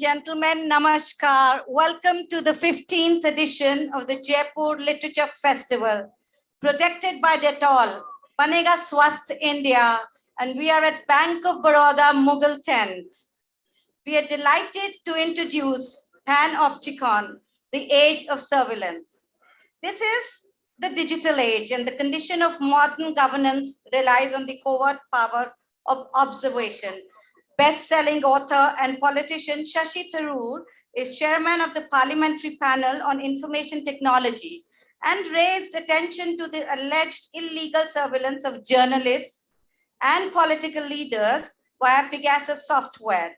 gentlemen, namaskar. Welcome to the 15th edition of the Jaipur Literature Festival. Protected by Dettol, Banega Swasth India, and we are at Bank of Baroda Mughal tent. We are delighted to introduce Panopticon, the age of surveillance. This is the digital age, and the condition of modern governance relies on the covert power of observation. Best-selling author and politician Shashi Tharoor is chairman of the Parliamentary Panel on Information Technology and raised attention to the alleged illegal surveillance of journalists and political leaders via Pegasus software.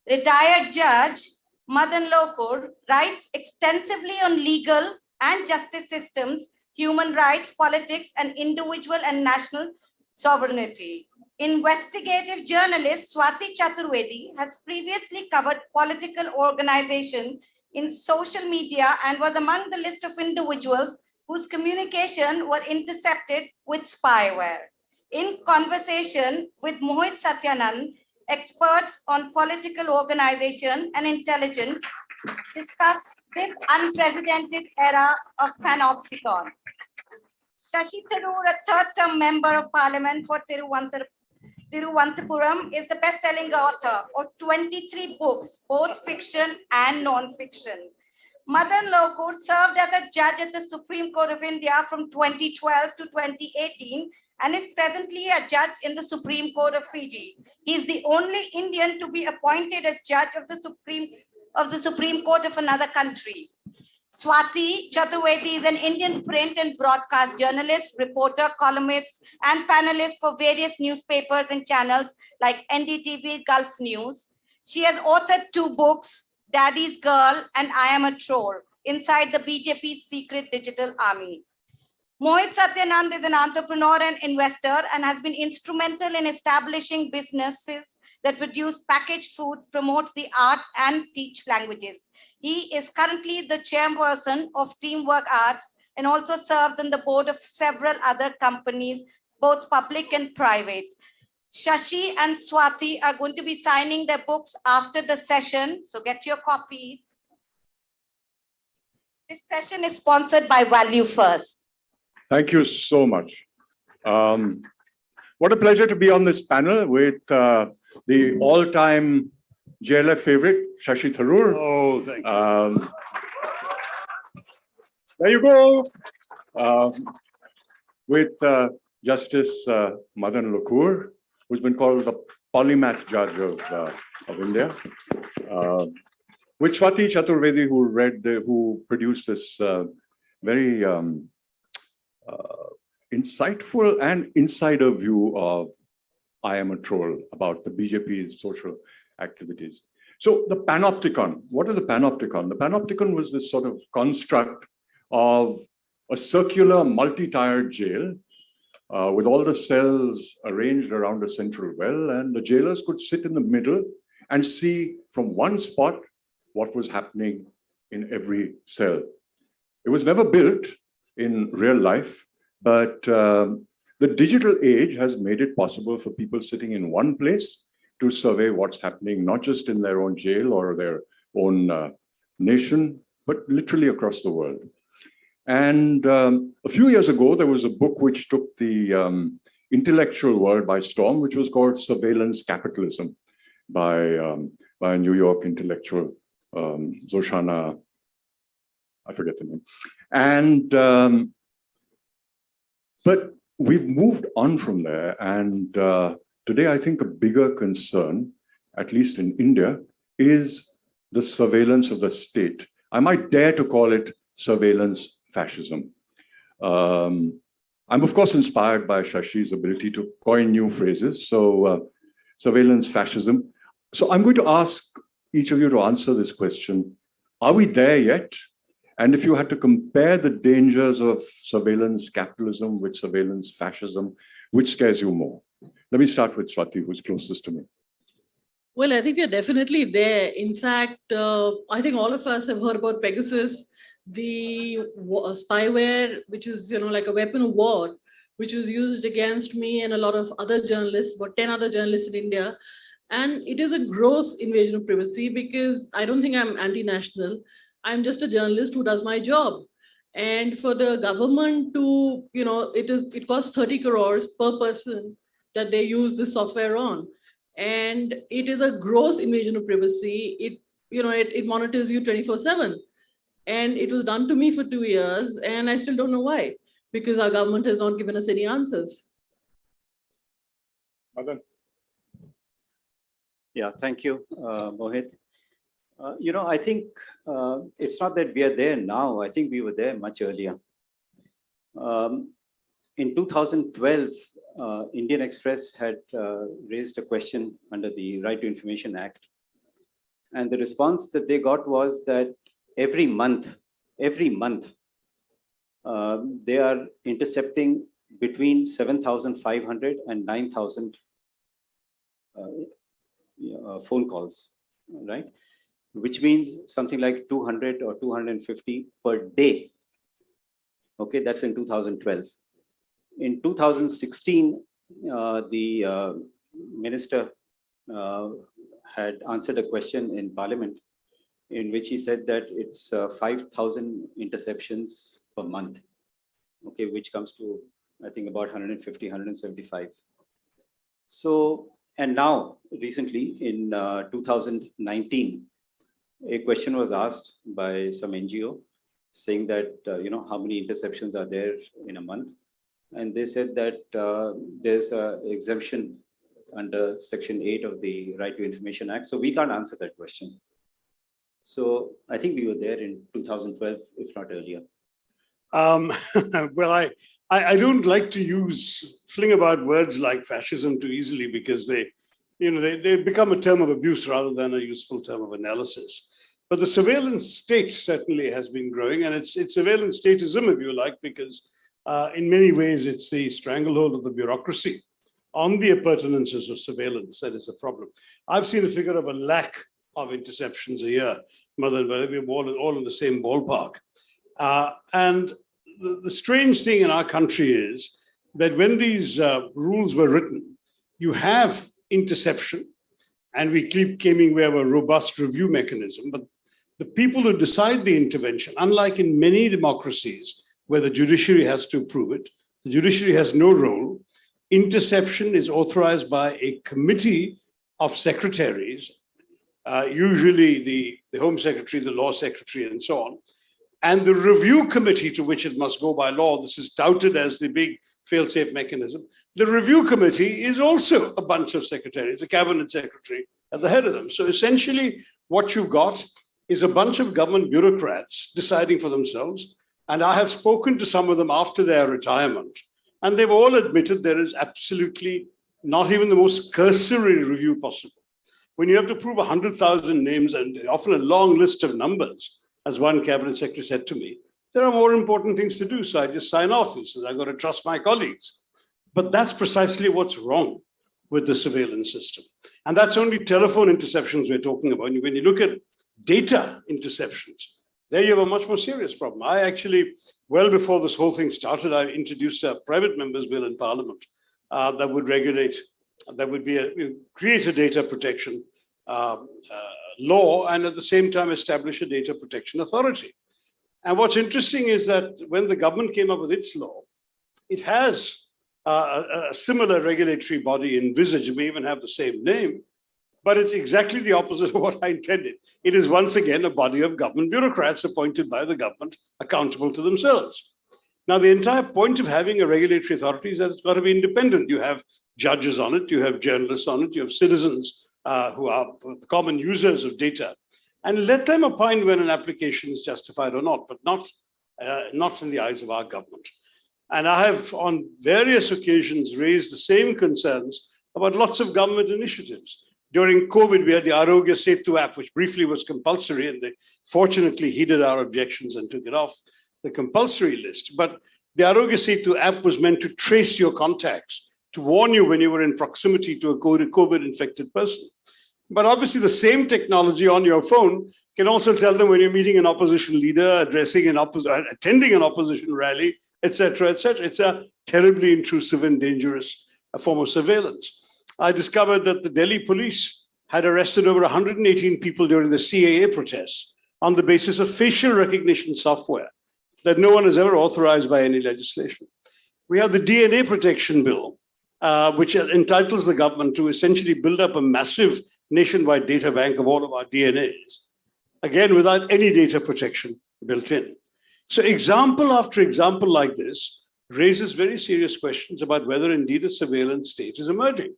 Retired Judge Madan Lokur writes extensively on legal and justice systems, human rights, politics, and individual and national sovereignty. Investigative journalist Swati Chaturvedi has previously covered political organization in social media and was among the list of individuals whose communication were intercepted with spyware. In conversation with Mohit Satyanand, experts on political organization and intelligence discuss this unprecedented era of Panopticon. Shashi Tharoor, a third-term member of parliament for Thiruvananthapuram, is the best-selling author of 23 books, both fiction and non-fiction. Madan Lokur served as a judge at the Supreme Court of India from 2012 to 2018 and is presently a judge in the Supreme Court of Fiji. He is the only Indian to be appointed a judge of the Supreme Court of another country. Swati Chaturvedi is an Indian print and broadcast journalist, reporter, columnist, and panelist for various newspapers and channels like NDTV, Gulf News. She has authored 2 books, Daddy's Girl and I Am a Troll, Inside the BJP's Secret Digital Army. Mohit Satyanand is an entrepreneur and investor and has been instrumental in establishing businesses that produce packaged food, promote the arts, and teach languages. He is currently the chairperson of Teamwork Arts and also serves on the board of several other companies, both public and private. Shashi and Swati are going to be signing their books after the session, so get your copies. This session is sponsored by Value First. Thank you so much. What a pleasure to be on this panel with the all-time JLF favorite, Shashi Tharoor. Oh, thank you. There you go. With Justice Madan Lokur, who's been called the polymath judge of India. With Swati Chaturvedi, who produced this very insightful and insider view of I Am a Troll about the BJP's social activities. So the Panopticon, what is the Panopticon? The Panopticon was this sort of construct of a circular multi-tiered jail with all the cells arranged around a central well, and the jailers could sit in the middle and see from one spot what was happening in every cell. It was never built in real life, but the digital age has made it possible for people sitting in one place to survey what's happening, not just in their own jail or their own nation, but literally across the world. And a few years ago, there was a book which took the intellectual world by storm, which was called Surveillance Capitalism by a New York intellectual, Zoshana, I forget the name. And but we've moved on from there, and today I think a bigger concern, at least in India, is the surveillance of the state. I might dare to call it surveillance fascism. I'm of course inspired by Shashi's ability to coin new phrases, so surveillance fascism. So I'm going to ask each of you to answer this question. Are we there yet? And if you had to compare the dangers of surveillance capitalism with surveillance fascism, which scares you more? Let me start with Swati, who's closest to me. Well, I think we're definitely there. In fact, I think all of us have heard about Pegasus, the spyware, which is like a weapon of war, which was used against me and a lot of other journalists, about 10 other journalists in India. And it is a gross invasion of privacy because I don't think I'm anti-national. I'm just a journalist who does my job. And for the government to, it costs 30 crores per person that they use this software on. And it is a gross invasion of privacy. It monitors you 24/7. And it was done to me for 2 years, and I still don't know why, because our government has not given us any answers. Madan. Yeah, thank you, Mohit. I think it's not that we are there now. I think we were there much earlier. In 2012, Indian Express had raised a question under the Right to Information Act. And the response that they got was that every month, they are intercepting between 7,500 and 9,000 phone calls, right? Which means something like 200 or 250 per day. Okay, that's in 2012. In 2016, the minister had answered a question in Parliament in which he said that it's 5,000 interceptions per month, okay, which comes to, I think, about 150, 175. So, and now, recently, in 2019, a question was asked by some NGO saying that, how many interceptions are there in a month? And they said that there's an exemption under Section 8 of the Right to Information Act. So we can't answer that question. So I think we were there in 2012, if not earlier. Well, I don't like to fling about words like fascism too easily because they become a term of abuse rather than a useful term of analysis. But the surveillance state certainly has been growing, and it's surveillance statism, if you like, because in many ways it's the stranglehold of the bureaucracy on the appurtenances of surveillance that is the problem. I've seen a figure of 1 lakh of interceptions a year, Madan, but we're all in the same ballpark. And the strange thing in our country is that when these rules were written, you have interception, and we have a robust review mechanism, but the people who decide the intervention, unlike in many democracies where the judiciary has to approve it, the judiciary has no role. Interception is authorized by a committee of secretaries, usually the Home Secretary, the Law Secretary, and so on. And the review committee to which it must go by law, this is touted as the big fail-safe mechanism. The review committee is also a bunch of secretaries, a cabinet secretary at the head of them. So essentially what you've got is a bunch of government bureaucrats deciding for themselves. And I have spoken to some of them after their retirement, and they've all admitted there is absolutely not even the most cursory review possible. When you have to prove 100,000 names and often a long list of numbers, as one cabinet secretary said to me, there are more important things to do. So I just sign off. He says, I've got to trust my colleagues. But that's precisely what's wrong with the surveillance system. And that's only telephone interceptions we're talking about. When you look at data interceptions, there you have a much more serious problem. I actually, well before this whole thing started, I introduced a private member's bill in Parliament that would regulate, create a data protection law and at the same time establish a data protection authority. And what's interesting is that when the government came up with its law, it has a similar regulatory body envisaged. It may even have the same name, but it's exactly the opposite of what I intended. It is once again a body of government bureaucrats appointed by the government, accountable to themselves. Now, the entire point of having a regulatory authority is that it's got to be independent. You have judges on it, you have journalists on it, you have citizens who are the common users of data, and let them opine when an application is justified or not, but not in the eyes of our government. And I have on various occasions raised the same concerns about lots of government initiatives. During COVID, we had the Arogya Setu app, which briefly was compulsory, and they fortunately heeded our objections and took it off the compulsory list. But the Arogya Setu app was meant to trace your contacts, to warn you when you were in proximity to a COVID-infected person. But obviously the same technology on your phone can also tell them when you're meeting an opposition leader, attending an opposition rally, etc., etc. It's a terribly intrusive and dangerous form of surveillance. I discovered that the Delhi police had arrested over 118 people during the CAA protests on the basis of facial recognition software that no one has ever authorized by any legislation. We have the DNA protection bill, which entitles the government to essentially build up a massive nationwide data bank of all of our DNAs, again, without any data protection built in. So example after example like this raises very serious questions about whether indeed a surveillance state is emerging.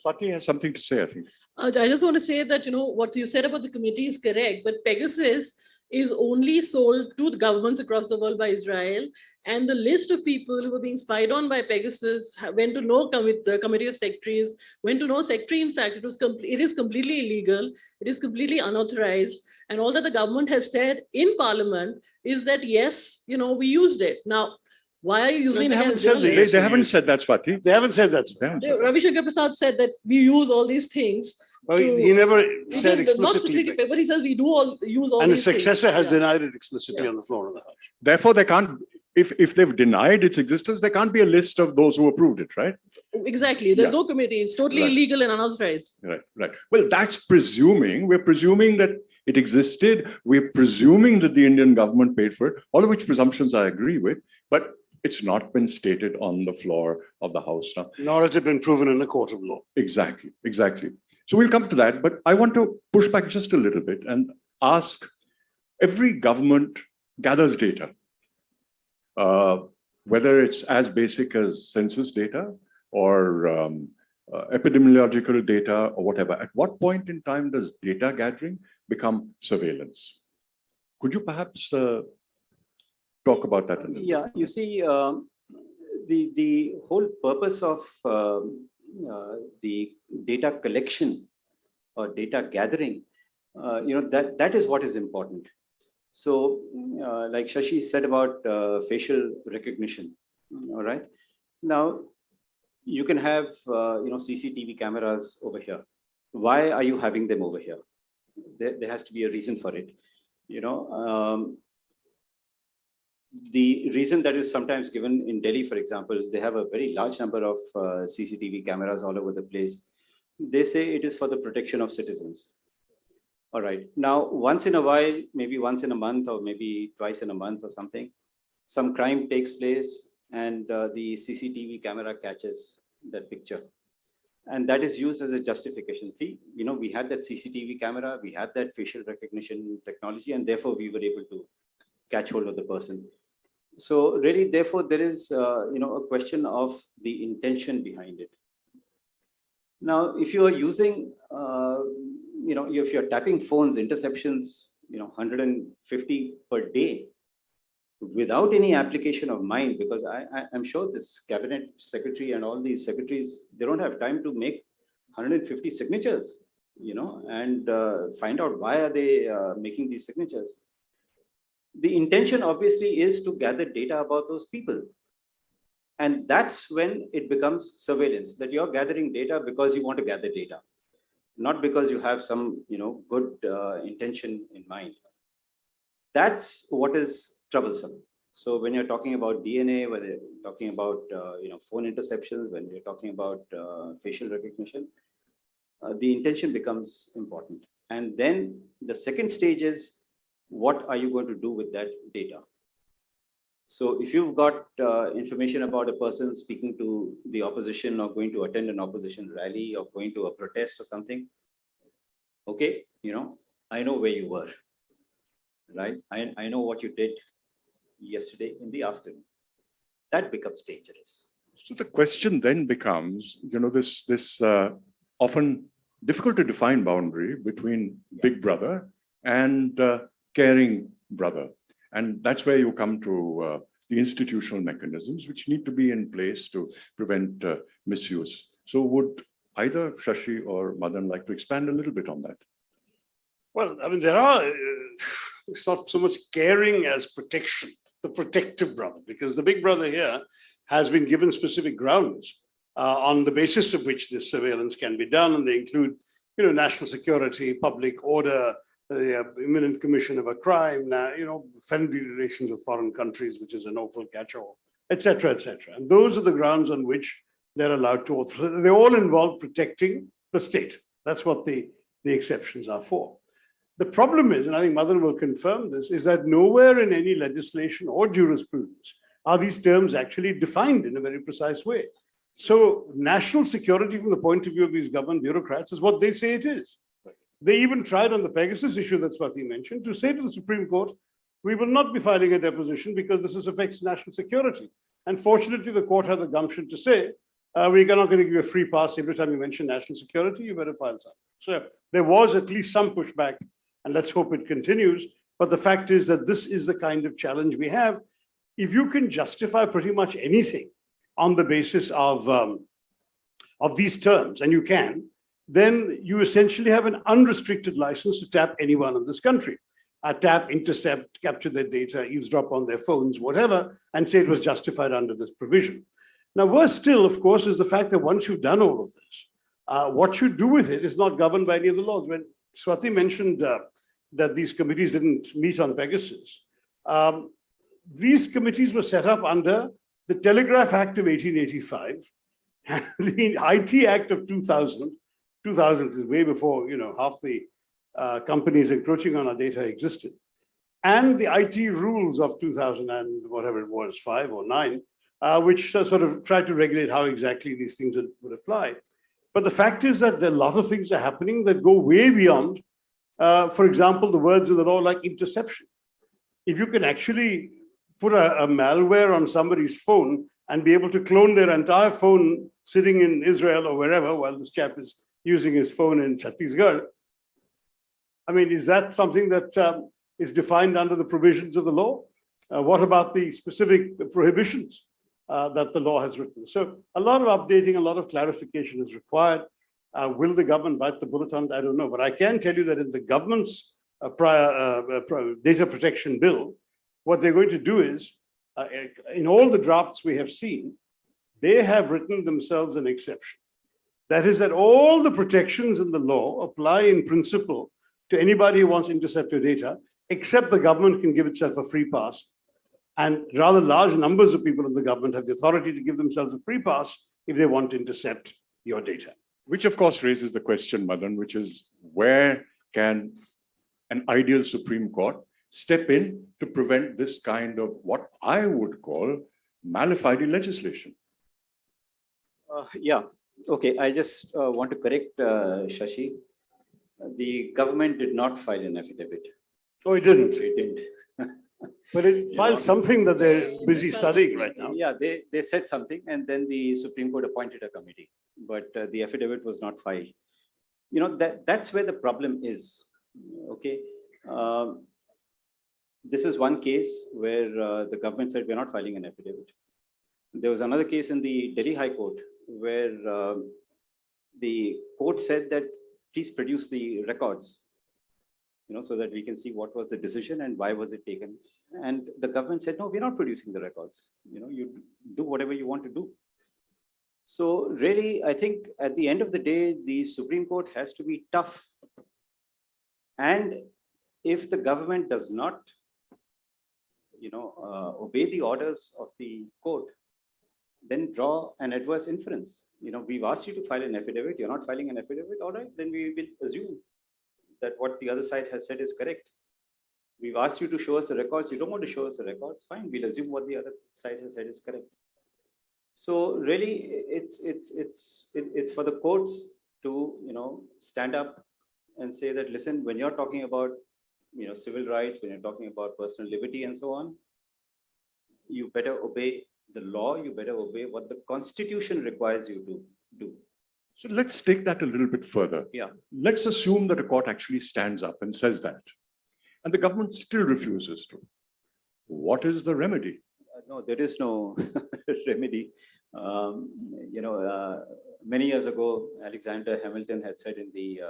Swati has something to say, I think. I just want to say that, what you said about the committee is correct, but Pegasus is only sold to the governments across the world by Israel. And the list of people who were being spied on by Pegasus went to know the Committee of Secretaries, went to know Secretary. In fact, it is completely illegal. It is completely unauthorized. And all that the government has said in Parliament is that, yes, we used it. Now, why are you using it against journalists? They haven't said that, Swati. They haven't said that. Ravi Shankar Prasad said that we use all these things. Well, he never said explicitly. Not specifically, but he says we use all and these things. And his successor has denied it explicitly on the floor of the House. Therefore, they can't, if they've denied its existence, there can't be a list of those who approved it, right? Exactly. There's no committee. It's totally illegal and unauthorized. Right. Well, that's presuming, we're presuming that it existed. We're presuming that the Indian government paid for it, all of which presumptions I agree with, but it's not been stated on the floor of the House now. Nor has it been proven in a court of law. Exactly. So we'll come to that, but I want to push back just a little bit and ask, every government gathers data, whether it's as basic as census data or epidemiological data or whatever. At what point in time does data gathering become surveillance? Could you perhaps talk about that a little bit? Yeah, you see, the whole purpose of the data collection or data gathering, that is what is important. So, like Shashi said about facial recognition, all right? Now, you can have, CCTV cameras over here. Why are you having them over here? There has to be a reason for it. The reason that is sometimes given in Delhi, for example, they have a very large number of CCTV cameras all over the place. They say it is for the protection of citizens. All right. Now, once in a while, maybe once in a month or maybe twice in a month or something, some crime takes place and the CCTV camera catches that picture. And that is used as a justification. See, we had that CCTV camera, we had that facial recognition technology, and therefore we were able to catch hold of the person. So really, therefore, there is, a question of the intention behind it. Now, if you are using, if you're tapping phones, interceptions, 150 per day, without any application of mind, because I'm sure this cabinet secretary and all these secretaries, they don't have time to make 150 signatures, and find out why are they making these signatures. The intention obviously is to gather data about those people. And that's when it becomes surveillance, that you're gathering data because you want to gather data, not because you have some, good intention in mind. That's what is troublesome. So when you're talking about DNA, whether you're talking about, phone interceptions, when you're talking about facial recognition, the intention becomes important. And then the second stage is, what are you going to do with that data? So if you've got information about a person speaking to the opposition or going to attend an opposition rally or going to a protest or something, okay, I know where you were, right? I know what you did yesterday in the afternoon. That becomes dangerous. So the question then becomes, this often difficult to define boundary between big brother and caring brother. And that's where you come to the institutional mechanisms which need to be in place to prevent misuse. So would either Shashi or Madan like to expand a little bit on that? Well, there are, it's not so much caring as protection, the protective brother, because the big brother here has been given specific grounds on the basis of which this surveillance can be done. And they include, national security, public order, the imminent commission of a crime, friendly relations with foreign countries, which is an awful catch-all, et cetera, et cetera. And those are the grounds on which they're allowed to authorize. They all involve protecting the state. That's what the the exceptions are for. The problem is, and I think Madan will confirm this, is that nowhere in any legislation or jurisprudence are these terms actually defined in a very precise way. So national security from the point of view of these government bureaucrats is what they say it is. They even tried on the Pegasus issue that Swati mentioned to say to the Supreme Court, we will not be filing a deposition because this affects national security. And fortunately, the court had the gumption to say, we're not going to give you a free pass every time you mention national security, you better file something. So there was at least some pushback, and let's hope it continues. But the fact is that this is the kind of challenge we have. If you can justify pretty much anything on the basis of these terms, and you can, then you essentially have an unrestricted license to tap anyone in this country. Tap, intercept, capture their data, eavesdrop on their phones, whatever, and say it was justified under this provision. Now, worse still, of course, is the fact that once you've done all of this, what you do with it is not governed by any of the laws. When Swati mentioned that these committees didn't meet on Pegasus, these committees were set up under the Telegraph Act of 1885, the IT Act of 2000. 2000 is way before, half the companies encroaching on our data existed, and the IT rules of 2000 and whatever it was, 5 or 9, which sort of tried to regulate how exactly these things would apply. But the fact is that a lot of things are happening that go way beyond, for example, the words of the law like interception. If you can actually put a malware on somebody's phone and be able to clone their entire phone sitting in Israel or wherever while this chap is using his phone in Chhattisgarh, I mean, is that something that is defined under the provisions of the law? What about the specific prohibitions that the law has written? So a lot of updating, a lot of clarification is required. Will the government bite the bullet on it? I don't know. But I can tell you that in the government's data protection bill, what they're going to do is, in all the drafts we have seen, they have written themselves an exception. That is that all the protections in the law apply in principle to anybody who wants to intercept your data, except the government can give itself a free pass. And rather large numbers of people in the government have the authority to give themselves a free pass if they want to intercept your data. Which of course raises the question, Madan, which is where can an ideal Supreme Court step in to prevent this kind of what I would call malafide legislation? Yeah, okay. I just want to correct Shashi. The government did not file an affidavit. Oh, it didn't? It didn't. But it filed something that they're busy studying right now. Yeah, they said something, and then the Supreme Court appointed a committee, but the affidavit was not filed. That's where the problem is. Okay. This is one case where the government said we're not filing an affidavit. There was another case in the Delhi High Court where the court said that please produce the records, so that we can see what was the decision and why was it taken. And the government said, no, we're not producing the records. You do whatever you want to do. So really, I think at the end of the day, the Supreme Court has to be tough. And if the government does not, obey the orders of the court, then draw an adverse inference. We've asked you to file an affidavit. You're not filing an affidavit. All right, then we will assume that what the other side has said is correct. We've asked you to show us the records. You don't want to show us the records. Fine, we'll assume what the other side has said is correct. So really, it's for the courts to stand up and say that, listen, when you're talking about civil rights, when you're talking about personal liberty and so on, you better obey the law. You better obey what the Constitution requires you to do. So let's take that a little bit further. Yeah. Let's assume that a court actually stands up and says that, and the government still refuses to. What is the remedy? No, there is no remedy. Many years ago, Alexander Hamilton had said in the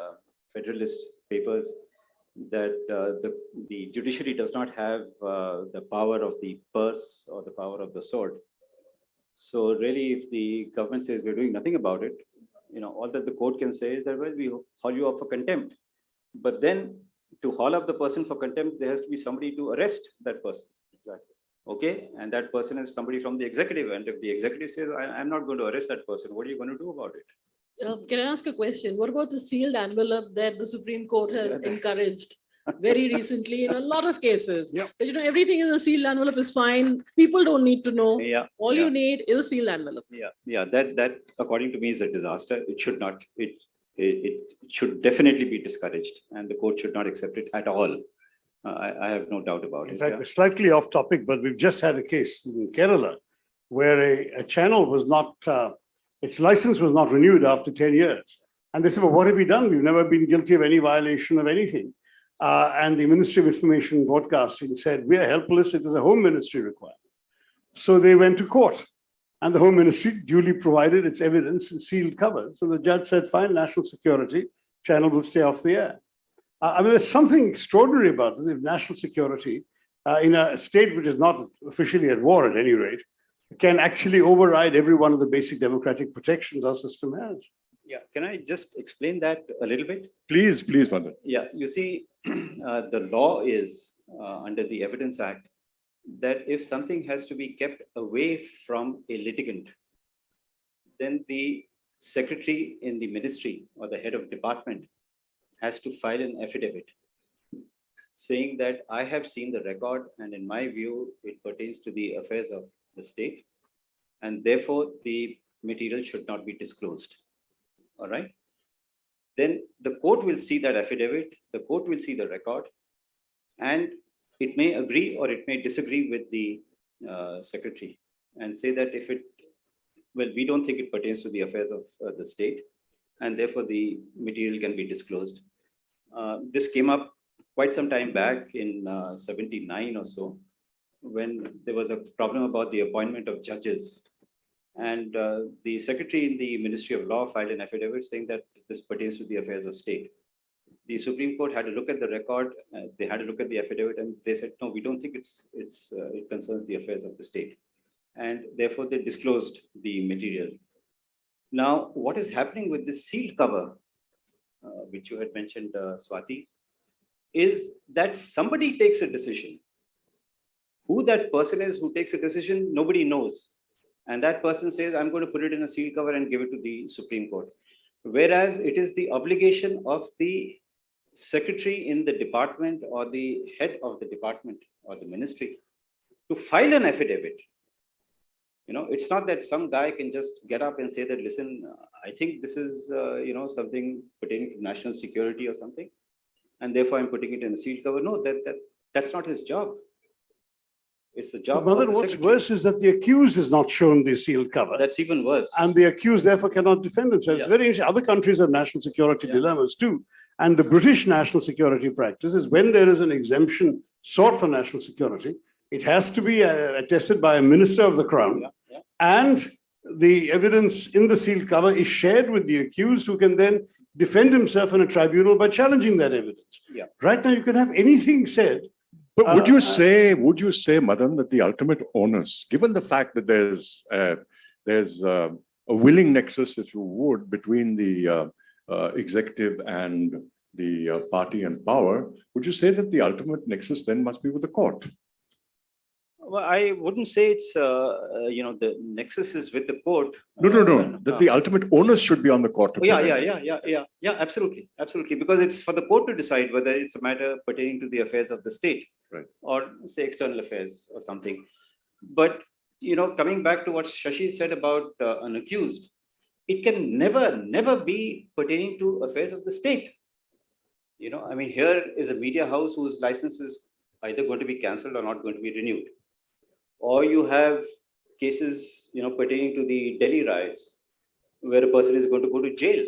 Federalist Papers that the judiciary does not have the power of the purse or the power of the sword. So really, if the government says we're doing nothing about it, all that the court can say is that, well, we haul you up for contempt. But then to haul up the person for contempt, there has to be somebody to arrest that person. Exactly. Okay. And that person is somebody from the executive. And if the executive says, I'm not going to arrest that person, what are you going to do about it? Can I ask a question? What about the sealed envelope that the Supreme Court has encouraged very recently in a lot of cases? Yeah. That, Everything in a sealed envelope is fine. People don't need to know. Yeah. All you need is a sealed envelope. Yeah. That according to me is a disaster. It should not. It should definitely be discouraged, and the court should not accept it at all. I have no doubt about it. In fact, we're slightly off topic, but we've just had a case in Kerala where a channel was not, its license was not renewed after 10 years. And they said, well, what have we done? We've never been guilty of any violation of anything. And the Ministry of Information and Broadcasting said, we are helpless. It is a Home Ministry requirement. So they went to court. And the Home Ministry duly provided its evidence in sealed cover. So the judge said, fine, national security, channel will stay off the air. I mean, there's something extraordinary about this. If national security in a state which is not officially at war at any rate, can actually override every one of the basic democratic protections our system has. Yeah, can I just explain that a little bit? Please, Madan. Yeah, you see, the law is under the Evidence Act that if something has to be kept away from a litigant, then the secretary in the ministry or the head of department has to file an affidavit saying that I have seen the record and in my view, it pertains to the affairs of the state and therefore the material should not be disclosed. All right. Then the court will see that affidavit, the court will see the record, and it may agree or it may disagree with the secretary and say that if it, well, we don't think it pertains to the affairs of the state, and therefore the material can be disclosed. This came up quite some time back in 79 or so, when there was a problem about the appointment of judges. And the secretary in the Ministry of Law filed an affidavit saying that this pertains to the affairs of state. The Supreme Court had a look at the record, they had a look at the affidavit, and they said, no, we don't think it concerns the affairs of the state. And therefore, they disclosed the material. Now, what is happening with this sealed cover, which you had mentioned, Swati, is that somebody takes a decision. Who that person is who takes a decision, nobody knows. And that person says, I'm going to put it in a sealed cover and give it to the Supreme Court. Whereas it is the obligation of the secretary in the department or the head of the department or the ministry to file an affidavit. You know, it's not that some guy can just get up and say that, listen, I think this is, something pertaining to national security or something, and therefore I'm putting it in a sealed cover. No, that's not his job. It's the job. But what's worse is that the accused is not shown the sealed cover. That's even worse. And the accused therefore cannot defend themselves. Yeah. It's very interesting. Other countries have national security dilemmas too. And the British national security practice is when there is an exemption sought for national security, it has to be attested by a minister of the Crown. And the evidence in the sealed cover is shared with the accused, who can then defend himself in a tribunal by challenging that evidence. Yeah. Right now, you can have anything said. But would you say, Madan, that the ultimate onus, given the fact that there's a willing nexus, if you would, between the executive and the party and power, would you say that the ultimate nexus then must be with the court? Well, I wouldn't say it's, the nexus is with the court. No. That the ultimate onus should be on the court. Yeah, absolutely. Because it's for the court to decide whether it's a matter pertaining to the affairs of the state, right, or say external affairs or something. But, coming back to what Shashi said about an accused, it can never be pertaining to affairs of the state. Here is a media house whose license is either going to be cancelled or not going to be renewed. Or you have cases, pertaining to the Delhi riots, where a person is going to go to jail.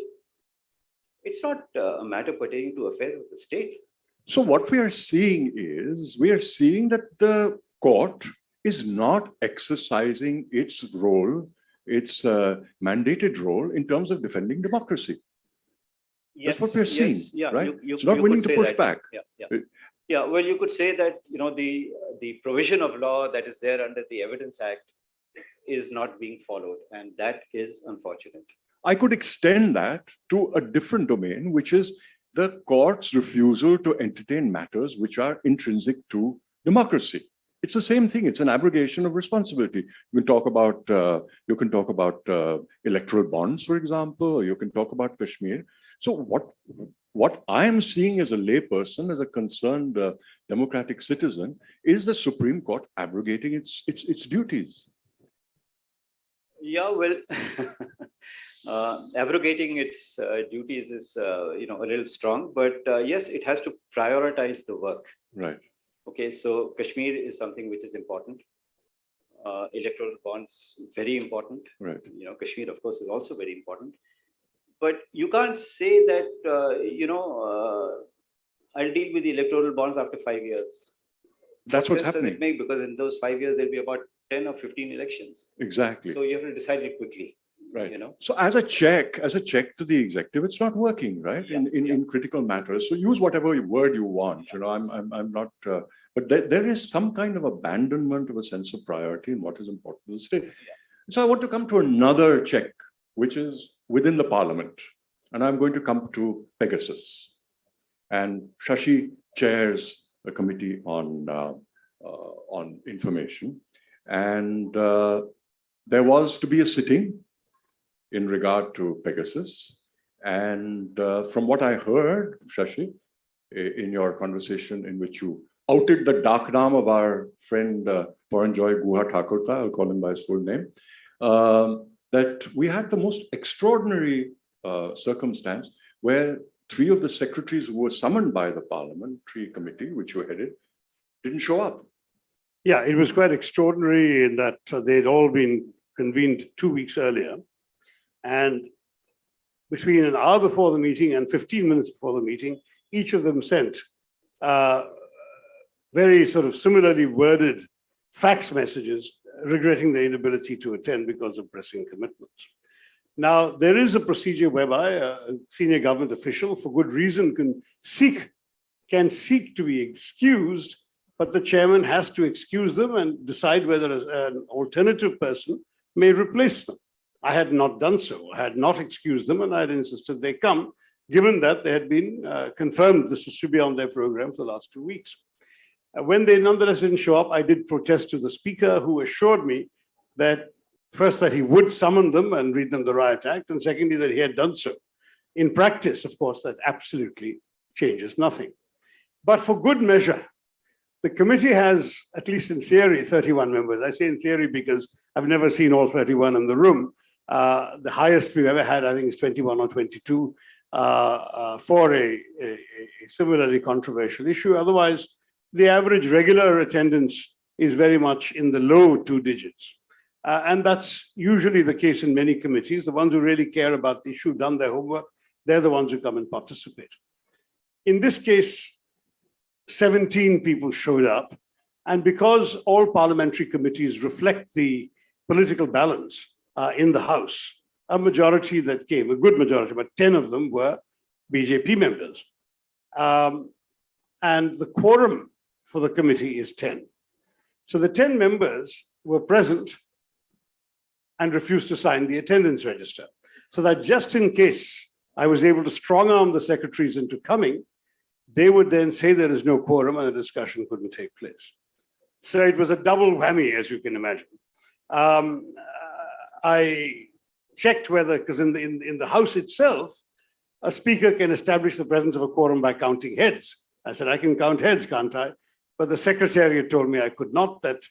It's not a matter pertaining to affairs of the state. So what we are seeing that the court is not exercising its role, its mandated role in terms of defending democracy. Yes, that's what we're seeing, right? It's not you willing could to push say back. Yeah, well, you could say that, the provision of law that is there under the Evidence Act is not being followed, and that is unfortunate. I could extend that to a different domain, which is the court's refusal to entertain matters which are intrinsic to democracy. It's the same thing. It's an abrogation of responsibility. You can talk about electoral bonds, for example, or you can talk about Kashmir. So what I am seeing as a layperson, as a concerned democratic citizen, is the Supreme Court abrogating its duties. Yeah, well, abrogating its duties is a little strong, but yes, it has to prioritize the work. Right. Okay, so Kashmir is something which is important. Electoral bonds, very important. Right. Kashmir, of course, is also very important. But you can't say that, I'll deal with the electoral bonds after 5 years. That's what's What sense happening. does it make? Because in those 5 years, there'll be about 10 or 15 elections. Exactly. So you have to decide it quickly. Right. So as a check to the executive, it's not working, right? Yeah, In critical matters. So use whatever word you want. I'm not. But there is some kind of abandonment of a sense of priority in what is important to the state. Yeah. So I want to come to another check, which is within the parliament, and I'm going to come to Pegasus. And Shashi chairs a committee on information, and there was to be a sitting in regard to Pegasus. And from what I heard, Shashi, in your conversation in which you outed the dark name of our friend Paranjoy Guha Thakurta, I'll call him by his full name, that we had the most extraordinary circumstance where 3 of the secretaries who were summoned by the parliamentary committee, which you headed, didn't show up. Yeah, it was quite extraordinary in that they'd all been convened 2 weeks earlier. And between an hour before the meeting and 15 minutes before the meeting, each of them sent very sort of similarly worded fax messages regretting their inability to attend because of pressing commitments. Now, there is a procedure whereby a senior government official, for good reason, can seek to be excused, but the chairman has to excuse them and decide whether an alternative person may replace them. I had not done so. I had not excused them, and I had insisted they come, given that they had been confirmed this should be on their program for the last 2 weeks. When they nonetheless didn't show up, I did protest to the speaker, who assured me that first, that he would summon them and read them the riot act, and secondly, that he had done so. In practice, of course, that absolutely changes nothing. But for good measure, the committee has, at least in theory, 31 members. I say in theory because I've never seen all 31 in the room. The highest we've ever had, I think, is 21 or 22 for a similarly controversial issue. Otherwise, the average regular attendance is very much in the low 2 digits. And that's usually the case in many committees. The ones who really care about the issue, done their homework, they're the ones who come and participate. In this case, 17 people showed up. And because all parliamentary committees reflect the political balance in the House, a majority that came, a good majority, but 10 of them were BJP members. And the quorum for the committee is 10. So the 10 members were present and refused to sign the attendance register. So that just in case I was able to strong arm the secretaries into coming, they would then say there is no quorum and the discussion couldn't take place. So it was a double whammy, as you can imagine. I checked whether, because in the House itself, a speaker can establish the presence of a quorum by counting heads. I said, I can count heads, can't I? But the secretariat told me I could not, that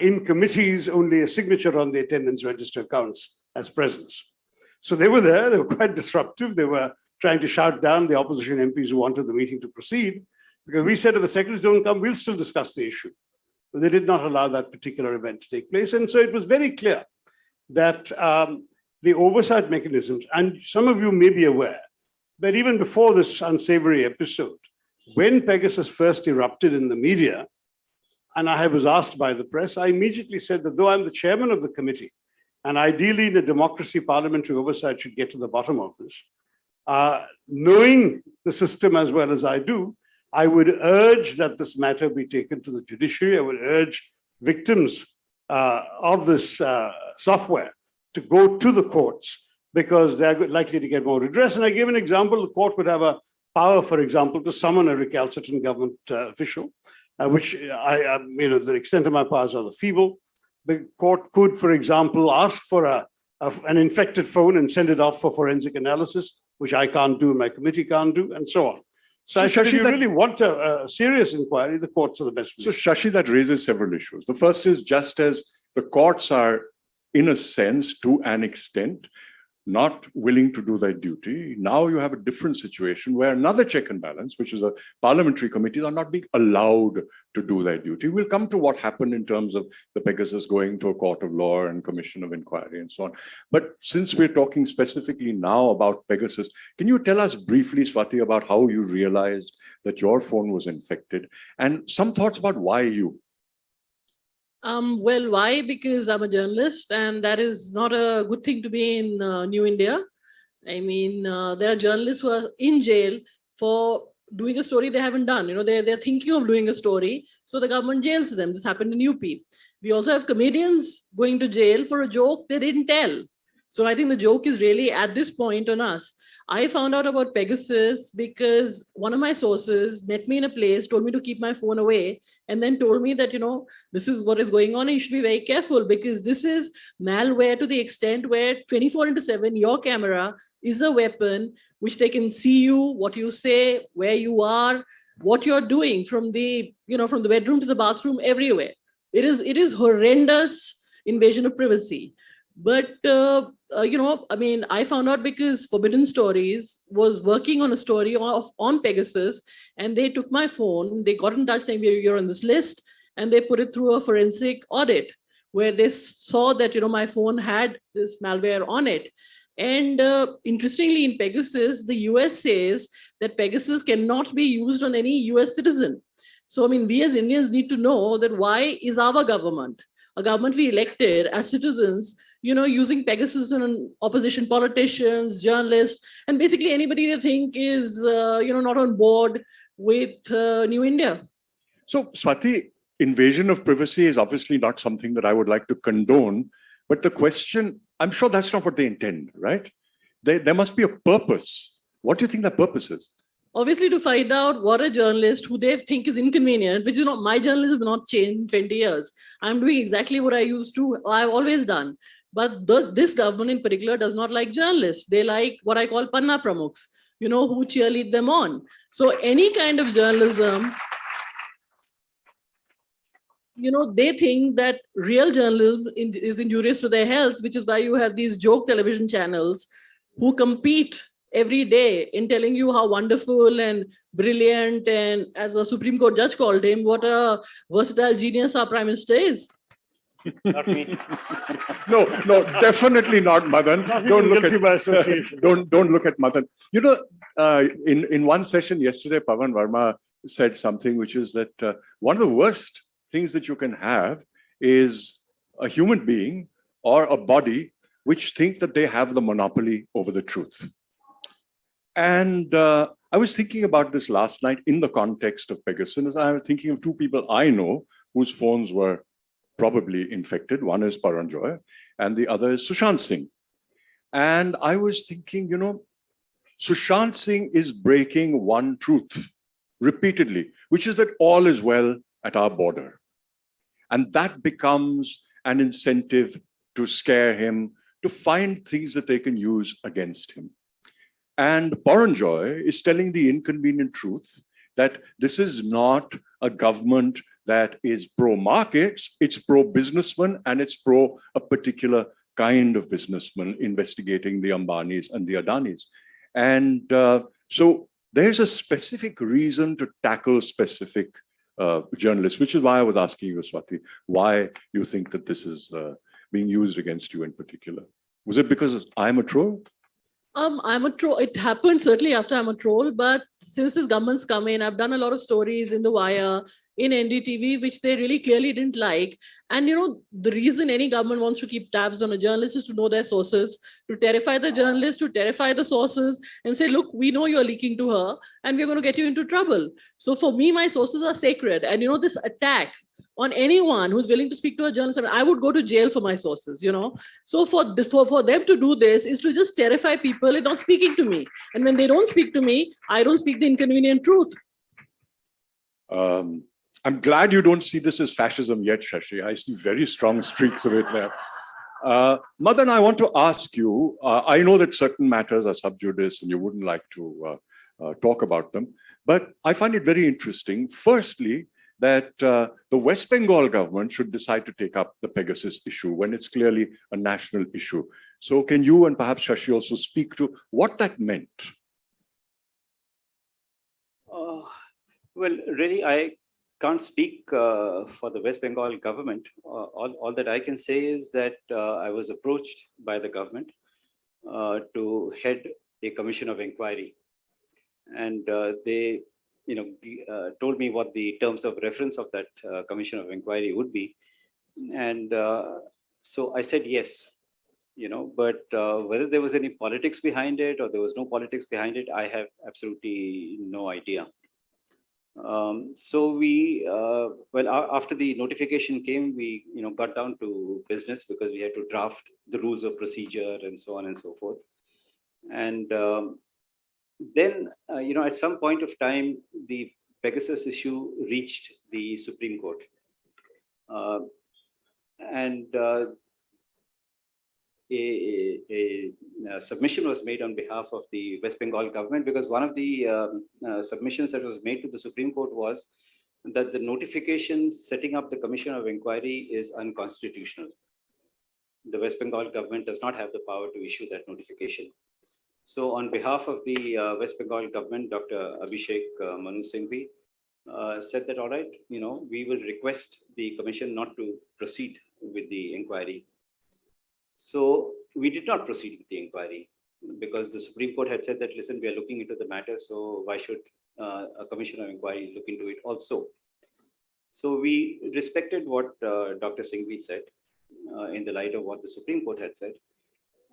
in committees, only a signature on the attendance register counts as presence. So they were there, they were quite disruptive. They were trying to shout down the opposition MPs who wanted the meeting to proceed, because we said if the secretaries don't come, we'll still discuss the issue. But they did not allow that particular event to take place. And so it was very clear that the oversight mechanisms, and some of you may be aware that even before this unsavory episode, when Pegasus first erupted in the media, and I was asked by the press, I immediately said that though I'm the chairman of the committee, and ideally in a democracy, parliamentary oversight should get to the bottom of this, knowing the system as well as I do, I would urge that this matter be taken to the judiciary. I would urge victims of this software to go to the courts, because they're likely to get more redress. And I gave an example. The court would have a power, for example, to summon a recalcitrant government official. which the extent of my powers are the feeble. The court could, for example, ask for an infected phone and send it off for forensic analysis, which I can't do, my committee can't do, and so on. So if you really want a serious inquiry, the courts are the best. So Shashi, that raises several issues. The first is, just as the courts are, in a sense, to an extent, not willing to do their duty, now you have a different situation where another check and balance, which is a parliamentary committees, are not being allowed to do their duty. We'll come to what happened in terms of the Pegasus going to a court of law and commission of inquiry and so on. But since we're talking specifically now about Pegasus, can you tell us briefly, Swati, about how you realized that your phone was infected and some thoughts about why you? Well, why? Because I'm a journalist, and that is not a good thing to be in New India. I mean, there are journalists who are in jail for doing a story they haven't done. They're thinking of doing a story, so the government jails them. This happened in UP. We also have comedians going to jail for a joke they didn't tell. So I think the joke is really at this point on us. I found out about Pegasus because one of my sources met me in a place, told me to keep my phone away, and then told me that, this is what is going on. And you should be very careful because this is malware to the extent where 24/7, your camera is a weapon which they can see you, what you say, where you are, what you're doing from the bedroom to the bathroom, everywhere. It is horrendous invasion of privacy. But, I found out because Forbidden Stories was working on a story on Pegasus, and they took my phone, they got in touch saying, you're on this list, and they put it through a forensic audit where they saw that, my phone had this malware on it. And interestingly, in Pegasus, the US says that Pegasus cannot be used on any US citizen. So, we as Indians need to know that why is our government, a government we elected as citizens, using Pegasus on opposition politicians, journalists, and basically anybody they think is, not on board with New India. So, Swati, invasion of privacy is obviously not something that I would like to condone. But the question, I'm sure that's not what they intend, right? There must be a purpose. What do you think that purpose is? Obviously, to find out what a journalist who they think is inconvenient, which is not, my journalism has not changed in 20 years. I'm doing exactly what I've always done. But this government in particular does not like journalists. They like what I call panna pramukhs, who cheerlead them on. So any kind of journalism, they think that real journalism is injurious to their health, which is why you have these joke television channels who compete every day in telling you how wonderful and brilliant, and as the Supreme Court judge called him, what a versatile genius our Prime Minister is. Not me. No, definitely not Madan. Don't look at by association. Don't look at Madan. In one session yesterday, Pavan Verma said something which is that one of the worst things that you can have is a human being or a body which think that they have the monopoly over the truth. And I was thinking about this last night in the context of Pegasus. I was thinking of two people I know whose phones were probably infected. One is Paranjoy and the other is Sushant Singh. And I was thinking, Sushant Singh is breaking one truth repeatedly, which is that all is well at our border. And that becomes an incentive to scare him, to find things that they can use against him. And Paranjoy is telling the inconvenient truth that this is not a government that is pro-markets, it's pro-businessman, and it's pro a particular kind of businessman investigating the Ambanis and the Adanis. And so there's a specific reason to tackle specific journalists, which is why I was asking you, Swati, why you think that this is being used against you in particular. Was it because I'm a troll? I'm a troll. It happened certainly after I'm a troll, but since this government's come in, I've done a lot of stories in The Wire, in NDTV, which they really clearly didn't like. And the reason any government wants to keep tabs on a journalist is to know their sources, to terrify the journalist, to terrify the sources, and say, look, we know you're leaking to her, and we're going to get you into trouble. So for me, my sources are sacred. And this attack on anyone who's willing to speak to a journalist, I would go to jail for my sources, So for them to do this is to just terrify people and not speaking to me. And when they don't speak to me, I don't speak the inconvenient truth. I'm glad you don't see this as fascism yet, Shashi. I see very strong streaks of it there. Madan, I want to ask you, I know that certain matters are sub judice and you wouldn't like to talk about them, but I find it very interesting. Firstly, that the West Bengal government should decide to take up the Pegasus issue when it's clearly a national issue. So can you and perhaps Shashi also speak to what that meant? Well, really, I can't speak for the West Bengal government. All that I can say is that I was approached by the government to head a commission of inquiry. And they told me what the terms of reference of that commission of inquiry would be. And so I said yes, but whether there was any politics behind it or there was no politics behind it, I have absolutely no idea. So we, after the notification came, we, got down to business because we had to draft the rules of procedure and so on and so forth. And then, at some point of time, the Pegasus issue reached the Supreme Court. A submission was made on behalf of the West Bengal government, because one of the submissions that was made to the Supreme Court was that the notification setting up the Commission of Inquiry is unconstitutional. The West Bengal government does not have the power to issue that notification. So on behalf of the West Bengal government, Dr. Abhishek Manu Singhvi said that, all right, we will request the commission not to proceed with the inquiry. So we did not proceed with the inquiry because the Supreme Court had said that, listen, we are looking into the matter, so why should a commission of inquiry look into it also? So we respected what Dr. Singhvi said in the light of what the Supreme Court had said.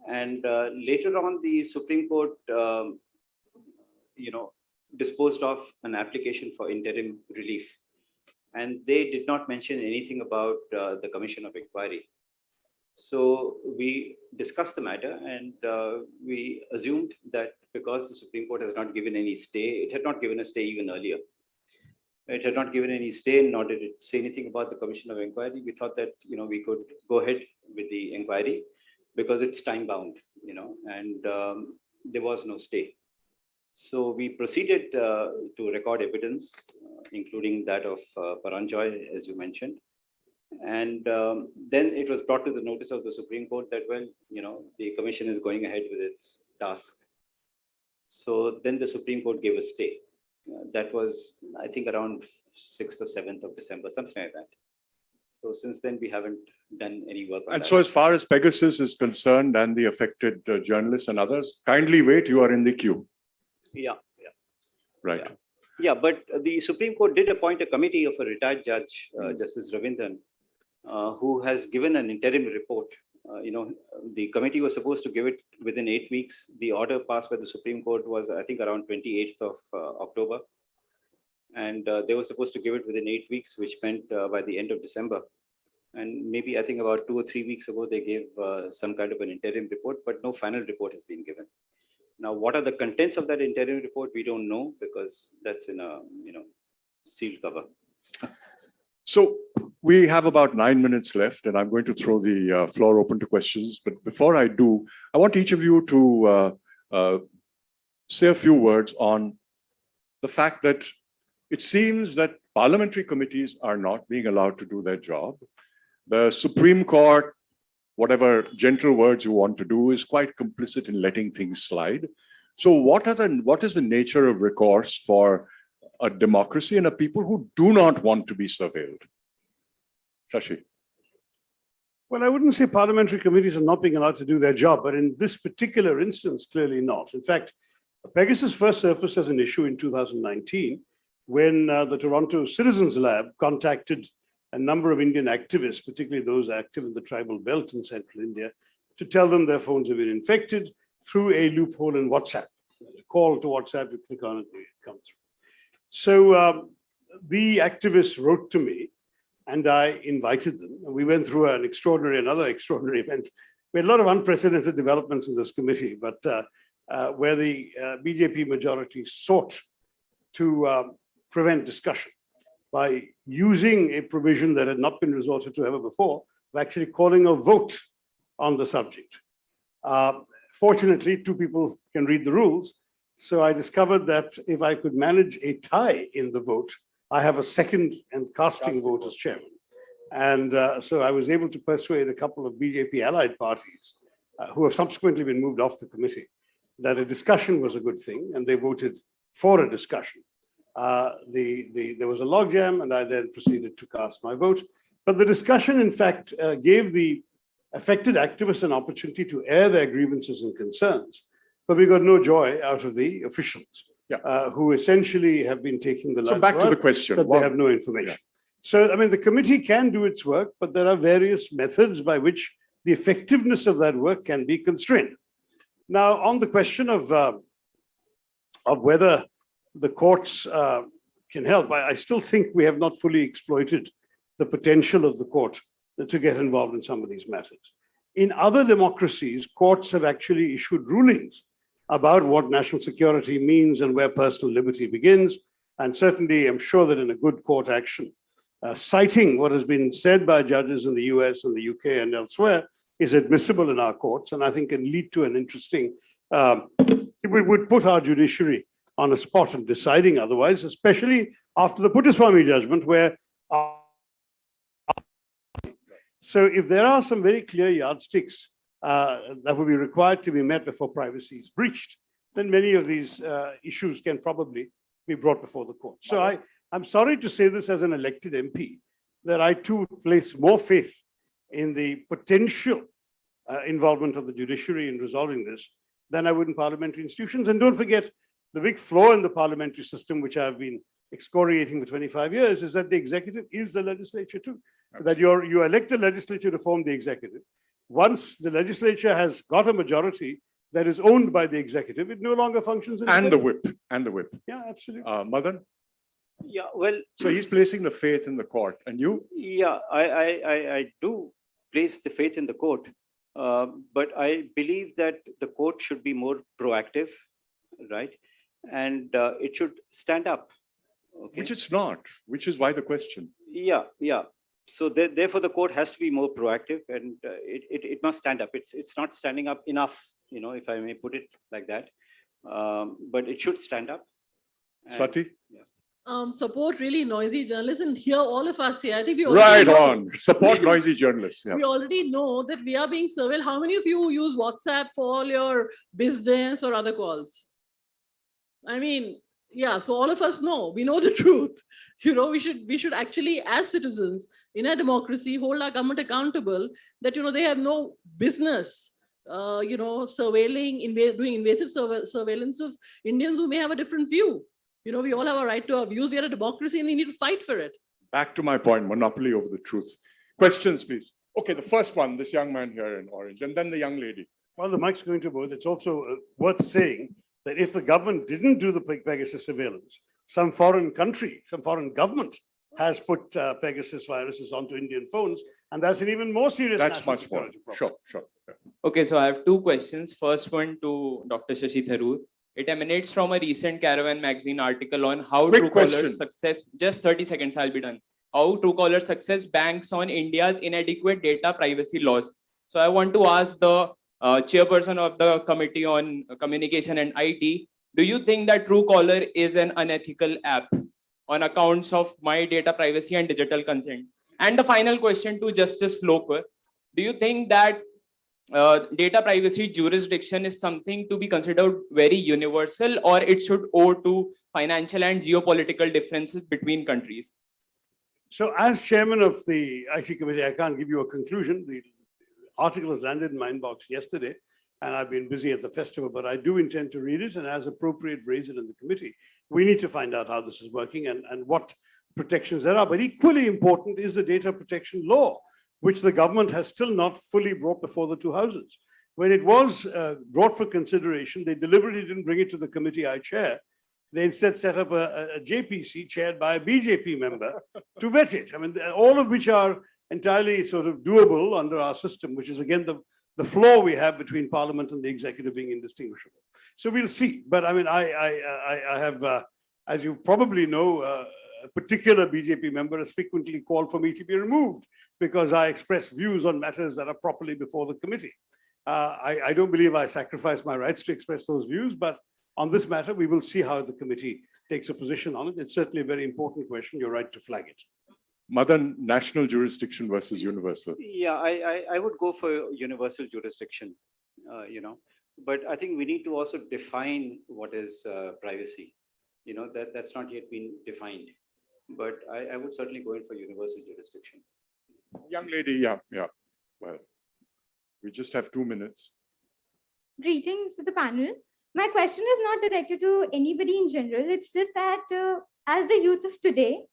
And later on, the Supreme Court, disposed of an application for interim relief. And they did not mention anything about the commission of inquiry. So we discussed the matter, and we assumed that because the Supreme Court has not given any stay, it had not given a stay even earlier. It had not given any stay, nor did it say anything about the commission of inquiry. We thought that we could go ahead with the inquiry because it's time bound, and there was no stay. So we proceeded to record evidence, including that of Paranjoy, as you mentioned. And then it was brought to the notice of the Supreme Court that, well, the commission is going ahead with its task. So then the Supreme Court gave a stay. That was, I think, around 6th or 7th of December, something like that. So since then, we haven't done any work on and that. So as far as Pegasus is concerned and the affected journalists and others, kindly wait, you are in the queue. Yeah. Right. Yeah, but the Supreme Court did appoint a committee of a retired judge, Justice Ravindran, who has given an interim report. The committee was supposed to give it within 8 weeks. The order passed by the Supreme Court was, I think, around 28th of October. And they were supposed to give it within 8 weeks, which meant by the end of December. And maybe I think about 2 or 3 weeks ago, they gave some kind of an interim report, but no final report has been given. Now, what are the contents of that interim report? We don't know, because that's in a sealed cover. So we have about 9 minutes left, and I'm going to throw the floor open to questions. But before I do, I want each of you to say a few words on the fact that it seems that parliamentary committees are not being allowed to do their job. The Supreme Court, whatever gentle words you want to do, is quite complicit in letting things slide. So what is the nature of recourse for a democracy and a people who do not want to be surveilled? Shashi. Well, I wouldn't say parliamentary committees are not being allowed to do their job, but in this particular instance, clearly not. In fact, Pegasus first surfaced as an issue in 2019 when the Toronto Citizens Lab contacted a number of Indian activists, particularly those active in the tribal belt in central India, to tell them their phones have been infected through a loophole in WhatsApp. A call to WhatsApp, you click on it, it comes through. So the activists wrote to me and I invited them. We went through another extraordinary event. We had a lot of unprecedented developments in this committee, but where the BJP majority sought to prevent discussion by using a provision that had not been resorted to ever before, of actually calling a vote on the subject. Fortunately, two people can read the rules. So I discovered that if I could manage a tie in the vote, I have a second and casting vote as chairman. And so I was able to persuade a couple of BJP allied parties who have subsequently been moved off the committee that a discussion was a good thing, and they voted for a discussion. There was a logjam, and I then proceeded to cast my vote. But the discussion, in fact, gave the affected activists an opportunity to air their grievances and concerns. But we got no joy out of the officials, who essentially have been taking the So back to the question. that they have no information. So, I mean, the committee can do its work, but there are various methods by which the effectiveness of that work can be constrained. Now, on the question of whether the courts can help, I still think we have not fully exploited the potential of the court to get involved in some of these matters. In other democracies, courts have actually issued rulings about what national security means and where personal liberty begins. And certainly, I'm sure that in a good court action, citing what has been said by judges in the US and the UK and elsewhere is admissible in our courts, and I think can lead to an interesting, it would put our judiciary on a spot of deciding otherwise, especially after the Puttaswamy judgment, where so if there are some very clear yardsticks that will be required to be met before privacy is breached, then many of these issues can probably be brought before the court. So I'm sorry to say this as an elected MP, that I too place more faith in the potential involvement of the judiciary in resolving this than I would in parliamentary institutions. And don't forget, the big flaw in the parliamentary system, which I've been excoriating for 25 years, is that the executive is the legislature too. That you elect the legislature to form the executive. Once the legislature has got a majority that is owned by the executive, it no longer functions. And the whip. Yeah, absolutely. Madan? Yeah, well. So he's placing the faith in the court, and you? Yeah, I do place the faith in the court, but I believe that the court should be more proactive, right? And it should stand up. Okay? Which it's not, which is why the question. Yeah. So therefore, the court has to be more proactive, and it must stand up. It's not standing up enough, if I may put it like that. But it should stand up. Swati? Yeah. Support really noisy journalists, and here all of us here, I think we right on. Support noisy journalists. Yeah. We already know that we are being surveilled. How many of you use WhatsApp for all your business or other calls? I mean, yeah, so all of us know, we know the truth. We should actually, as citizens in a democracy, hold our government accountable that, they have no business, surveilling, doing invasive surveillance of Indians who may have a different view. We all have a right to our views. We are a democracy and we need to fight for it. Back to my point, monopoly over the truth. Questions, please. Okay, the first one, this young man here in orange, and then the young lady. Well, the mic's going to both. It's also worth saying that if the government didn't do the Pegasus surveillance, some foreign country, some foreign government has put Pegasus viruses onto Indian phones, and that's an even more serious That's national much more. security Sure. Okay, so I have two questions. First one to Dr. Shashi Tharoor. It emanates from a recent Caravan magazine article on how Truecaller success, just 30 seconds, I'll be done. How Truecaller success banks on India's inadequate data privacy laws. So I want to ask the chairperson of the Committee on Communication and IT, do you think that Truecaller is an unethical app on accounts of my data privacy and digital consent? And the final question to Justice Lokur, do you think that data privacy jurisdiction is something to be considered very universal, or it should owe to financial and geopolitical differences between countries? So as chairman of the IT committee, I can't give you a conclusion. The article has landed in my inbox yesterday, and I've been busy at the festival, but I do intend to read it and as appropriate raise it in the committee. We need to find out how this is working and what protections there are. But equally important is the data protection law, which the government has still not fully brought before the two houses. When it was brought for consideration, they deliberately didn't bring it to the committee I chair. They instead set up a JPC chaired by a BJP member to vet it. I mean, all of which are entirely sort of doable under our system, which is again the flaw we have between Parliament and the executive being indistinguishable. So we'll see. But I mean, I have, as you probably know, a particular BJP member has frequently called for me to be removed because I express views on matters that are properly before the committee. I don't believe I sacrifice my rights to express those views, but on this matter, we will see how the committee takes a position on it. It's certainly a very important question. You're right to flag it. Madan, national jurisdiction versus universal. Yeah, I would go for universal jurisdiction, but I think we need to also define what is privacy. That's not yet been defined, but I would certainly go in for universal jurisdiction. Young lady, yeah. Well, we just have 2 minutes. Greetings to the panel. My question is not directed to anybody in general. It's just that as the youth of today,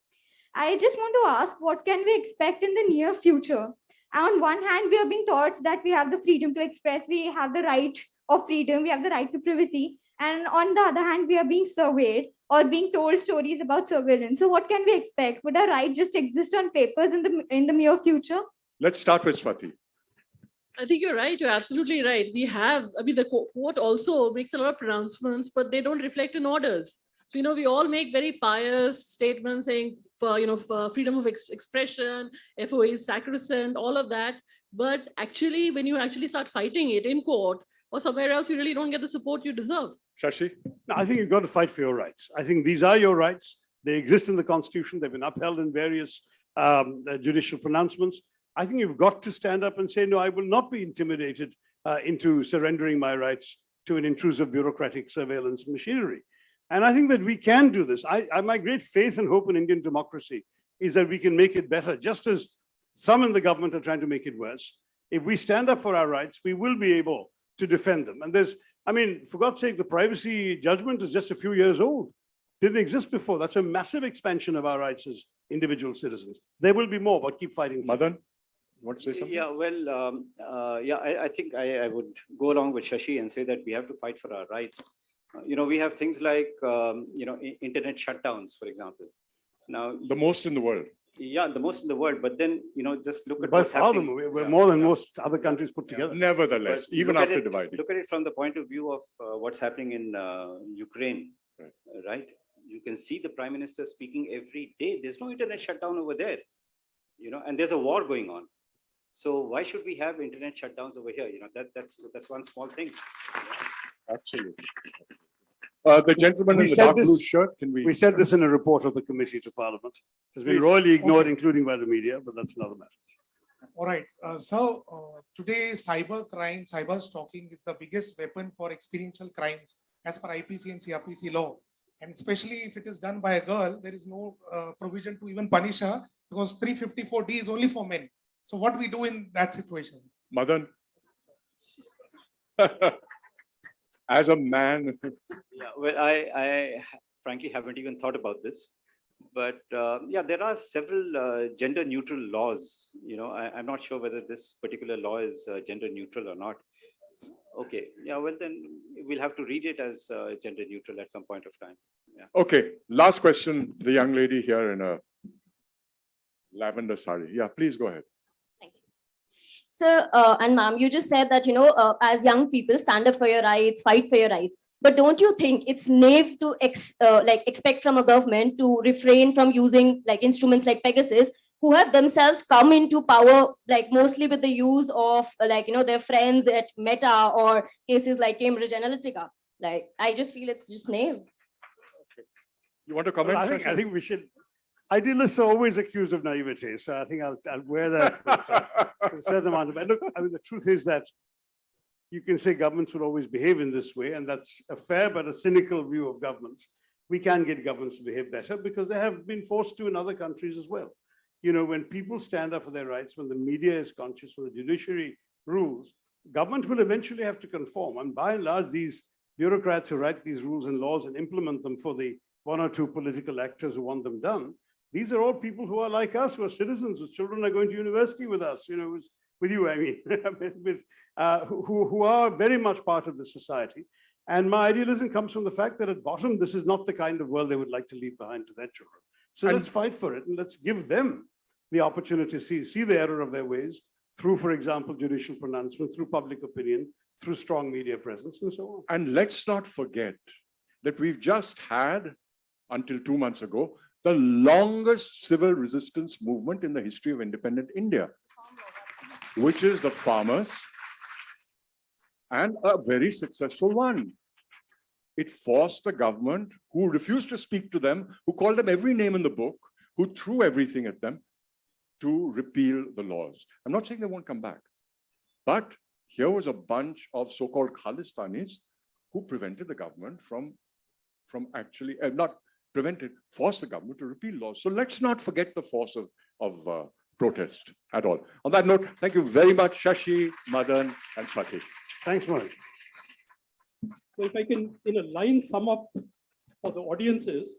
I just want to ask, what can we expect in the near future? On one hand, we are being taught that we have the freedom to express, we have the right of freedom, we have the right to privacy. And on the other hand, we are being surveyed or being told stories about surveillance. So what can we expect? Would our right just exist on papers in the near future? Let's start with Swati. I think you're right. You're absolutely right. The court also makes a lot of pronouncements, but they don't reflect in orders. So, we all make very pious statements saying for freedom of expression, FOA is sacrosanct, all of that. But actually, when you actually start fighting it in court or somewhere else, you really don't get the support you deserve. Shashi? No, I think you've got to fight for your rights. I think these are your rights. They exist in the Constitution. They've been upheld in various judicial pronouncements. I think you've got to stand up and say, no, I will not be intimidated into surrendering my rights to an intrusive bureaucratic surveillance machinery. And I think that we can do this. My great faith and hope in Indian democracy is that we can make it better, just as some in the government are trying to make it worse. If we stand up for our rights, we will be able to defend them. And for God's sake, the privacy judgment is just a few years old. Didn't exist before. That's a massive expansion of our rights as individual citizens. There will be more, but keep fighting. Madan, you want to say something? Yeah, well, I think I would go along with Shashi and say that we have to fight for our rights. We have things like, internet shutdowns, for example. Now, the most in the world. Yeah, the most in the world. But then, just look at by what's far happening. we're more than most other countries put together. Nevertheless, But even look at after it- dividing. Look at it from the point of view of what's happening in Ukraine, right? You can see the Prime Minister speaking every day. There's no internet shutdown over there, and there's a war going on. So why should we have internet shutdowns over here? That's one small thing. Absolutely. The gentleman in the dark blue shirt, We said this in a report of the committee to Parliament. It's been royally ignored, including by the media, but that's another matter. All right. Today, cyber stalking is the biggest weapon for experiential crimes as per IPC and CRPC law. And especially if it is done by a girl, there is no provision to even punish her because 354D is only for men. So what we do in that situation? Madan? As a man. Yeah, well, I frankly haven't even thought about this. But there are several gender neutral laws. I'm not sure whether this particular law is gender neutral or not. Okay, yeah, well then we'll have to read it as gender neutral at some point of time. Yeah. Okay, last question. The young lady here in a lavender sari. Yeah, please go ahead. Thank you. So, and ma'am, you just said that, as young people, stand up for your rights, fight for your rights. But don't you think it's naive to expect from a government to refrain from using instruments like Pegasus, who have themselves come into power mostly with the use of their friends at Meta or cases like Cambridge Analytica? I just feel it's just naive. You want to comment? Well, I think we should. Idealists are always accused of naivety, so I think I'll wear that with a certain amount of. Look, the truth is that you can say governments will always behave in this way, and that's a fair but a cynical view of governments. We can get governments to behave better because they have been forced to in other countries as well. When people stand up for their rights, when the media is conscious, when the judiciary rules, government will eventually have to conform. And by and large, these bureaucrats who write these rules and laws and implement them for the one or two political actors who want them done, these are all people who are like us, who are citizens, whose children are going to university with us, with you, I mean, who are very much part of the society. And my idealism comes from the fact that at bottom, this is not the kind of world they would like to leave behind to their children. So let's fight for it and let's give them the opportunity to see the error of their ways through, for example, judicial pronouncement, through public opinion, through strong media presence, and so on. And let's not forget that we've just had, until 2 months ago, the longest civil resistance movement in the history of independent India, which is the farmers, and a very successful one. It forced the government, who refused to speak to them, who called them every name in the book, who threw everything at them, to repeal the laws. I'm not saying they won't come back, but here was a bunch of so-called Khalistanis who prevented the government from actually, forced the government to repeal laws. So let's not forget the force of protest at all. On that note, thank you very much, Shashi, Madan, and Swati. Thanks, Mohit. So if I can, in a line, sum up for the audiences,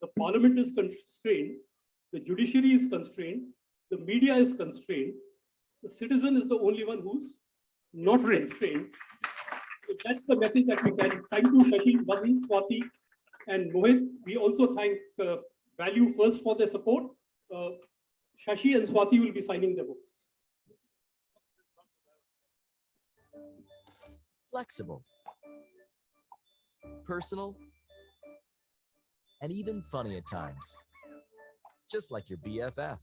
the parliament is constrained, the judiciary is constrained, the media is constrained, the citizen is the only one who's not constrained. So that's the message that we carry. Thank you, Shashi, Madan, Swati, and Mohit. We also thank Value First for their support. Shashi and Swati will be signing the books. Flexible, personal, and even funny at times. Just like your BFF,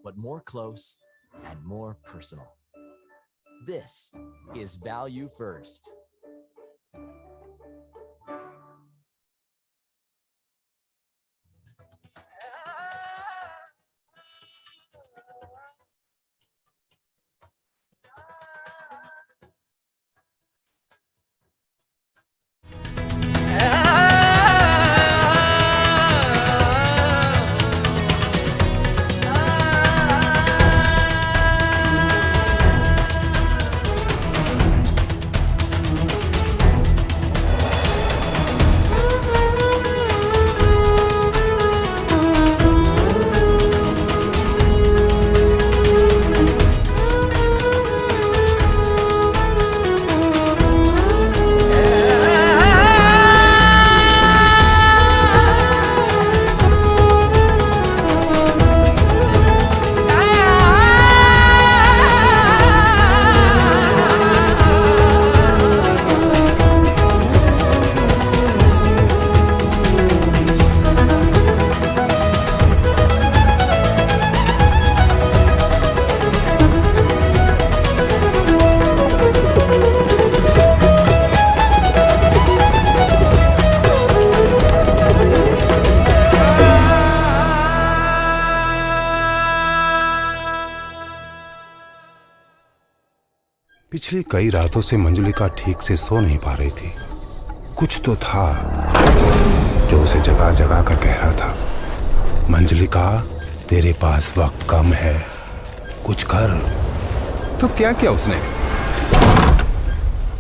but more close and more personal. This is Value First. पिछली कई रातों से मंजुलिका ठीक से सो नहीं पा रही थी। कुछ तो था जो उसे जगा जगा कर कह रहा था, मंजुलिका तेरे पास वक्त कम है, कुछ कर। तो क्या किया उसने?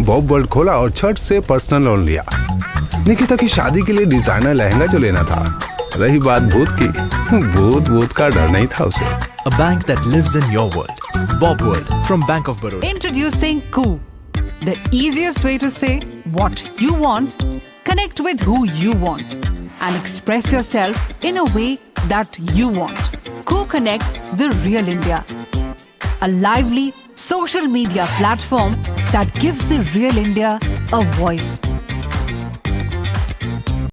बॉब वर्ल्ड खोला और झट से पर्सनल लोन लिया। निकिता की शादी के लिए डिजाइनर लहंगा जो लेना था। रही बात भूत की, भूत का डर नहीं था उसे। A bank that lives in your world. Bob World from Bank of Baroda. Introducing Coup, the easiest way to say what you want, connect with who you want, and express yourself in a way that you want. Coup Connect the Real India, a lively social media platform that gives the real India a voice.